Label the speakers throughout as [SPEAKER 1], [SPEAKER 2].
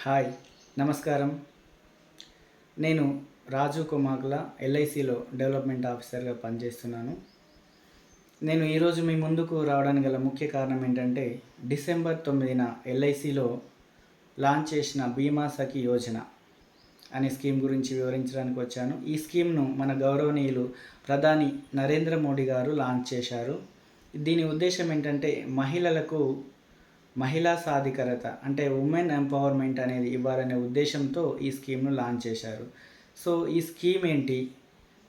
[SPEAKER 1] Hi, నమస్కారం. నేను రాజు Komakula ఎల్ఐసిలో development ఆఫీసర్గా పనిచేస్తున్నాను. నేను ఈరోజు మీ ముందుకు రావడానికి గల ముఖ్య కారణం ఏంటంటే, డిసెంబర్ 9న ఎల్ఐసిలో లాంచ్ చేసిన బీమా సఖి యోజన అనే స్కీమ్ గురించి వివరించడానికి వచ్చాను. ఈ స్కీమ్ను మన గౌరవనీయులు ప్రధాని నరేంద్ర మోడీ గారు లాంచ్ చేశారు. దీని ఉద్దేశం ఏంటంటే, మహిళా సాధికారత అంటే ఉమెన్ ఎంపవర్మెంట్ అనేది ఇవ్వాలనే ఉద్దేశంతో ఈ స్కీమ్ను లాంచ్ చేశారు. సో ఈ స్కీమ్ ఏంటి,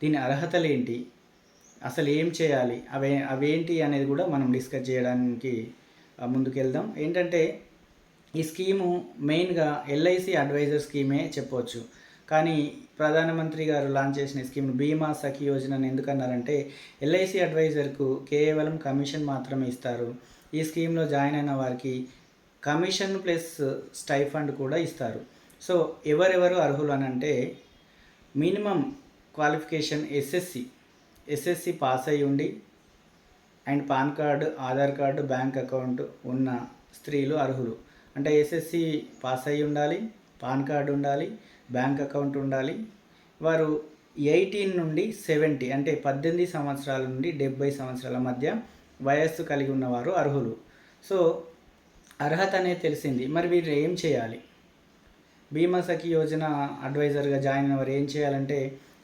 [SPEAKER 1] దీని అర్హతలు ఏంటి, అసలు ఏం చేయాలి, అవేంటి అనేది కూడా మనం డిస్కస్ చేయడానికి ముందుకెళ్దాం. ఏంటంటే ఈ స్కీము మెయిన్గా ఎల్ఐసి అడ్వైజర్ స్కీమే చెప్పవచ్చు. కానీ ప్రధానమంత్రి గారు లాంచ్ చేసిన స్కీమ్ బీమా సఖి యోజనను ఎందుకన్నారంటే, ఎల్ఐసి అడ్వైజర్కు కేవలం కమిషన్ మాత్రమే ఇస్తారు. ఈ స్కీమ్లో జాయిన్ అయిన వారికి కమిషన్ ప్లస్ స్టైఫండ్ కూడా ఇస్తారు. సో ఎవరెవరు అర్హులు అని అంటే, మినిమం క్వాలిఫికేషన్ ఎస్ఎస్సి పాస్ అయి ఉండి and pan card, Aadhaar card, bank account ఉన్న స్త్రీలు అర్హులు. అంటే ఎస్ఎస్సి పాస్ అయి ఉండాలి, పాన్ కార్డు ఉండాలి, బ్యాంక్ అకౌంట్ ఉండాలి. వారు 18 నుండి 70 అంటే 18 సంవత్సరాల నుండి 70 సంవత్సరాల మధ్య వయస్సు కలిగి ఉన్నవారు అర్హులు. సో అర్హత అనేది తెలిసింది. మరి వీరు ఏం చేయాలి? బీమా సఖి యోజన అడ్వైజర్గా జాయిన్ అయిన వారు ఏం చేయాలంటే,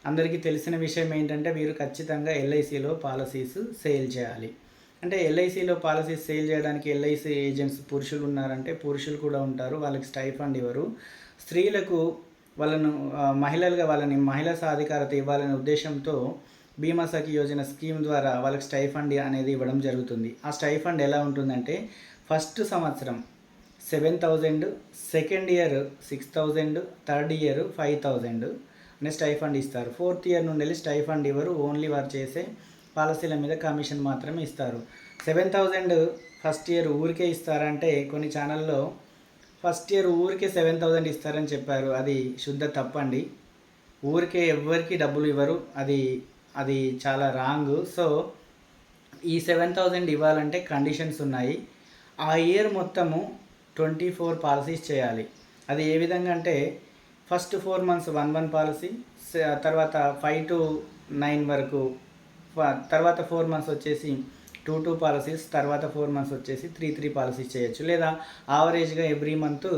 [SPEAKER 1] అందరికీ తెలిసిన విషయం ఏంటంటే, వీరు ఖచ్చితంగా ఎల్ఐసిలో పాలసీస్ సేల్ చేయాలి. అంటే ఎల్ఐసిలో పాలసీస్ సేల్ చేయడానికి ఎల్ఐసి ఏజెంట్స్ పురుషులు ఉన్నారంటే పురుషులు కూడా ఉంటారు. వాళ్ళకి స్టైఫండ్ ఇవ్వరు. స్త్రీలకు వాళ్ళని మహిళా సాధికారత ఇవ్వాలనే ఉద్దేశంతో బీమా సఖి యోజన స్కీమ్ ద్వారా వాళ్ళకి స్టైఫండ్ అనేది ఇవ్వడం జరుగుతుంది. ఆ స్టైఫండ్ ఎలా ఉంటుందంటే, ఫస్ట్ సంవత్సరం 7,000, సెకండ్ ఇయర్ 6,000, థర్డ్ ఇయర్ 5,000 అనే స్టైఫండ్ ఇస్తారు. ఫోర్త్ ఇయర్ నుండి వెళ్ళి స్టైఫండ్ ఇవ్వరు. ఓన్లీ వారు చేసే పాలసీల మీద కమిషన్ మాత్రమే ఇస్తారు. 7,000 ఫస్ట్ ఇయర్ ఊరికే ఇస్తారంటే, కొన్ని ఛానల్లో ఫస్ట్ ఇయర్ ఊరికే 7,000 ఇస్తారని చెప్పారు. అది శుద్ధ తప్పండి. ఊరికే ఎవ్వరికి డబ్బులు ఇవ్వరు. అది చాలా రాంగ్. సో ఈ 7,000 ఇవ్వాలంటే కండిషన్స్ ఉన్నాయి. ఆ ఇయర్ మొత్తము 24 పాలసీస్ చేయాలి. అది ఏ విధంగా అంటే, ఫస్ట్ 4 మంత్స్ 1 పాలసీ, తర్వాత 5 to 9 వరకు, తర్వాత 4 మంత్స్ వచ్చేసి 2 పాలసీస్, తర్వాత 4 మంత్స్ వచ్చేసి 3 పాలసీస్ చేయొచ్చు. లేదా యావరేజ్గా ఎవ్రీ మంత్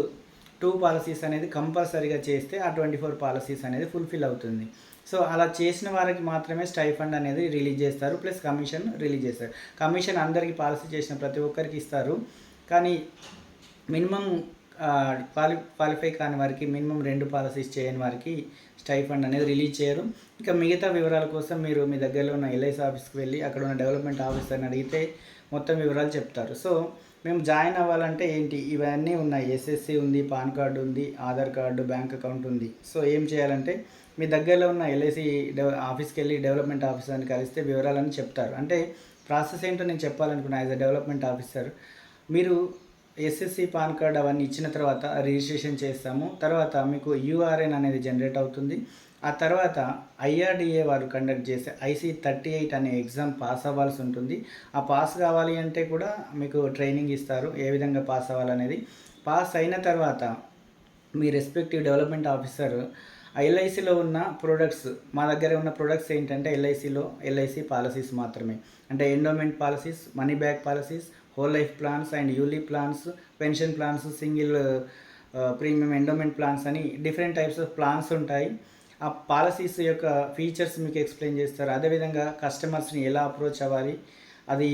[SPEAKER 1] 2 పాలసీస్ అనేది కంపల్సరీగా చేస్తే ఆ 24 పాలసీస్ అనేది ఫుల్ఫిల్ అవుతుంది. సో అలా చేసిన వారికి మాత్రమే స్టైఫండ్ అనేది రిలీజ్ చేస్తారు, ప్లస్ కమిషన్ రిలీజ్ చేస్తారు. కమిషన్ అందరికీ పాలసీ చేసిన ప్రతి ఒక్కరికి ఇస్తారు. కానీ మినిమం క్వాలిఫై కాని వారికి, మినిమం 2 పాలసీస్ చేయని వారికి స్టైఫండ్ అనేది రిలీజ్ చేయరు. ఇంకా మిగతా వివరాల కోసం మీరు మీ దగ్గరలో ఉన్న ఎల్ఐసి ఆఫీస్కి వెళ్ళి అక్కడ ఉన్న డెవలప్మెంట్ ఆఫీసర్ని అడిగితే మొత్తం వివరాలు చెప్తారు. సో మేము జాయిన్ అవ్వాలంటే ఏంటి, ఇవన్నీ ఉన్నాయి. ఎస్ఎస్సి ఉంది, పాన్ కార్డు ఉంది, ఆధార్ కార్డు, బ్యాంక్ అకౌంట్ ఉంది. సో ఏం చేయాలంటే, మీ దగ్గరలో ఉన్న ఎల్ఐసి ఆఫీస్కి వెళ్ళి డెవలప్మెంట్ ఆఫీసర్ని కలిస్తే వివరాలని చెప్తారు. అంటే ప్రాసెస్ ఏంటో నేను చెప్పాలనుకున్నా. యాజ్ అ డెవలప్మెంట్ ఆఫీసర్, మీరు ఎస్ఎస్సి, పాన్ కార్డ్ అవన్నీ ఇచ్చిన తర్వాత రిజిస్ట్రేషన్ చేస్తాము. తర్వాత మీకు యూఆర్ఎన్ అనేది జనరేట్ అవుతుంది. ఆ తర్వాత ఐఆర్డిఏ వారు కండక్ట్ చేసే IC38 అనే ఎగ్జామ్ పాస్ అవ్వాల్సి ఉంటుంది. ఆ పాస్ కావాలి అంటే కూడా మీకు ట్రైనింగ్ ఇస్తారు, ఏ విధంగా పాస్ అవ్వాలనేది. పాస్ అయిన తర్వాత మీ రెస్పెక్టివ్ డెవలప్మెంట్ ఆఫీసర్ ఎల్ఐసిలో ఉన్న ప్రొడక్ట్స్, మా దగ్గర ఉన్న ప్రొడక్ట్స్ ఏంటంటే ఎల్ఐసి పాలసీస్ మాత్రమే. అంటే endowment policies, money back policies, whole life plans and ULIP plans, pension plans, single premium endowment plans అని డిఫరెంట్ టైప్స్ ఆఫ్ ప్లాన్స్ ఉంటాయి. ఆ పాలసీస్ యొక్క ఫీచర్స్ మీకు ఎక్స్ప్లెయిన్ చేస్తారు. అదేవిధంగా కస్టమర్స్ని ఎలా అప్రోచ్ అవ్వాలి, అది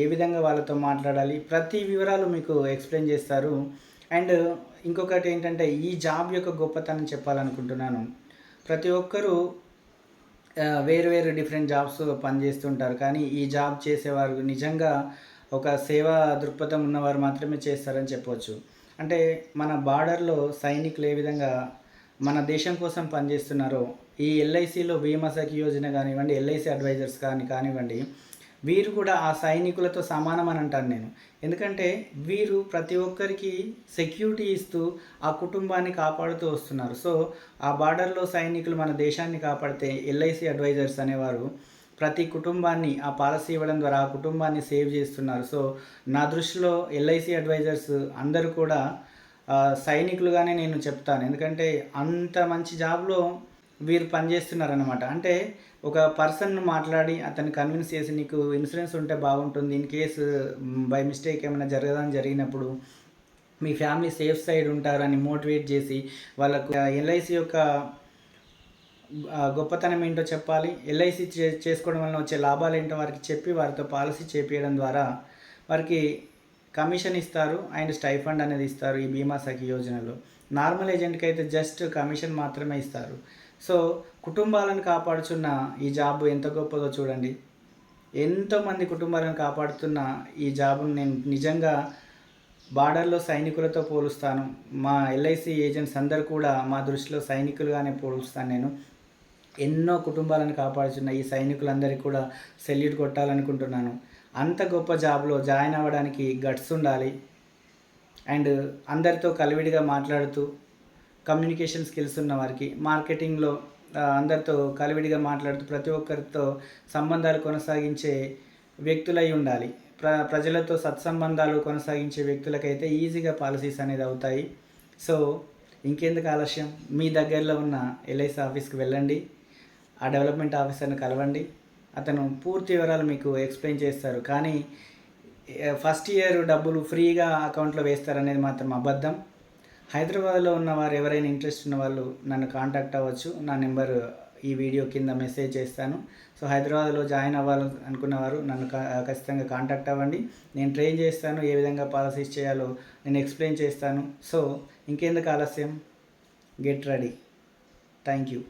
[SPEAKER 1] ఏ విధంగా వాళ్ళతో మాట్లాడాలి, ప్రతి వివరాలు మీకు ఎక్స్ప్లెయిన్ చేస్తారు. అండ్ ఇంకొకటి ఏంటంటే, ఈ జాబ్ యొక్క గొప్పతనం చెప్పాలనుకుంటున్నాను. ప్రతి ఒక్కరూ వేరు డిఫరెంట్ జాబ్స్ పనిచేస్తుంటారు. కానీ ఈ జాబ్ చేసేవారు నిజంగా ఒక సేవా దృక్పథం ఉన్నవారు మాత్రమే చేస్తారని చెప్పవచ్చు. అంటే మన బార్డర్లో సైనికులు ఏ విధంగా మన దేశం కోసం పనిచేస్తున్నారో, ఈ ఎల్ఐసిలో బీమా సఖి యోజన కానివ్వండి, ఎల్ఐసి అడ్వైజర్స్ కానివ్వండి, వీరు కూడా ఆ సైనికులతో సమానం అని అంటాను నేను. ఎందుకంటే వీరు ప్రతి ఒక్కరికి సెక్యూరిటీ ఇస్తూ ఆ కుటుంబాన్ని కాపాడుతూ వస్తున్నారు. సో ఆ బార్డర్లో సైనికులు మన దేశాన్ని కాపాడితే, ఎల్ఐసి అడ్వైజర్స్ అనేవారు ప్రతి కుటుంబాన్ని ఆ పాలసీ ఇవ్వడం ద్వారా ఆ కుటుంబాన్ని సేవ్ చేస్తున్నారు. సో నా దృష్టిలో ఎల్ఐసి అడ్వైజర్స్ అందరూ కూడా సైనికులుగానే నేను చెప్తాను. ఎందుకంటే అంత మంచి జాబ్‌లో వీరు పనిచేస్తున్నారనమాట. అంటే ఒక పర్సన్‌ని మాట్లాడి అతన్ని కన్విన్స్ చేసి నీకు ఇన్సూరెన్స్ ఉంటే బాగుంటుంది. ఇన్ కేస్ బై మిస్టేక్ ఏమైనా జరగదని జరిగినప్పుడు మీ ఫ్యామిలీ సేఫ్ సైడ్ ఉంటారని మోటివేట్ చేసి వాళ్ళకు ఎల్ఐసి యొక్క గొప్పతనం ఏంటో చెప్పాలి. ఎల్ఐసి చేసుకోవడం వలన వచ్చే లాభాలేంటో వారికి చెప్పి వారితో పాలసీ చేపియడం ద్వారా వారికి కమిషన్ ఇస్తారు అండ్ స్టైఫండ్ అనేది ఇస్తారు ఈ బీమా సఖి యోజనలో. నార్మల్ ఏజెంట్కి అయితే జస్ట్ కమిషన్ మాత్రమే ఇస్తారు. సో కుటుంబాలను కాపాడుచున్న ఈ జాబ్ ఎంత గొప్పదో చూడండి. ఎంతోమంది కుటుంబాలను కాపాడుతున్న ఈ జాబ్ను నేను నిజంగా బార్డర్లో సైనికులతో పోలుస్తాను. మా ఎల్ఐసి ఏజెంట్స్ అందరూ కూడా మా దృష్టిలో సైనికులుగానే పోలుస్తాను నేను. ఎన్నో కుటుంబాలను కాపాడుతున్న ఈ సైనికులందరికీ కూడా సెల్యూట్ కొట్టాలనుకుంటున్నాను. అంత గొప్ప జాబ్లో జాయిన్ అవ్వడానికి గట్స్ ఉండాలి. అండ్ అందరితో కలివిడిగా మాట్లాడుతూ కమ్యూనికేషన్ స్కిల్స్ ఉన్న వారికి మార్కెటింగ్లో అందరితో కలివిడిగా మాట్లాడుతూ ప్రతి ఒక్కరితో సంబంధాలు కొనసాగించే వ్యక్తులై ఉండాలి. ప్రజలతో సత్సంబంధాలు కొనసాగించే వ్యక్తులకైతే ఈజీగా పాలసీస్ అనేది అవుతాయి. సో ఇంకెందుకు ఆలస్యం, మీ దగ్గరలో ఉన్న ఎల్ఐసి ఆఫీస్కి వెళ్ళండి, ఆ డెవలప్మెంట్ ఆఫీసర్ని కలవండి. అతను పూర్తి వివరాలు మీకు ఎక్స్ప్లెయిన్ చేస్తారు. కానీ ఫస్ట్ ఇయర్ డబ్బులు ఫ్రీగా అకౌంట్లో వేస్తారనేది మాత్రం అబద్ధం. హైదరాబాద్లో ఉన్న వారు ఎవరైనా ఇంట్రెస్ట్ ఉన్న వాళ్ళు నన్ను కాంటాక్ట్ అవ్వచ్చు. నా నెంబర్ ఈ వీడియో కింద మెసేజ్ చేస్తాను. సో హైదరాబాద్లో జాయిన్ అవ్వాలి అనుకున్నవారు నన్ను ఖచ్చితంగా కాంటాక్ట్ అవ్వండి. నేను ట్రైన్ చేస్తాను, ఏ విధంగా పాలసీస్ చేయాలో నేను ఎక్స్ప్లెయిన్ చేస్తాను. సో ఇంకెందుకు ఆలస్యం, గెట్ రెడీ. Thank you.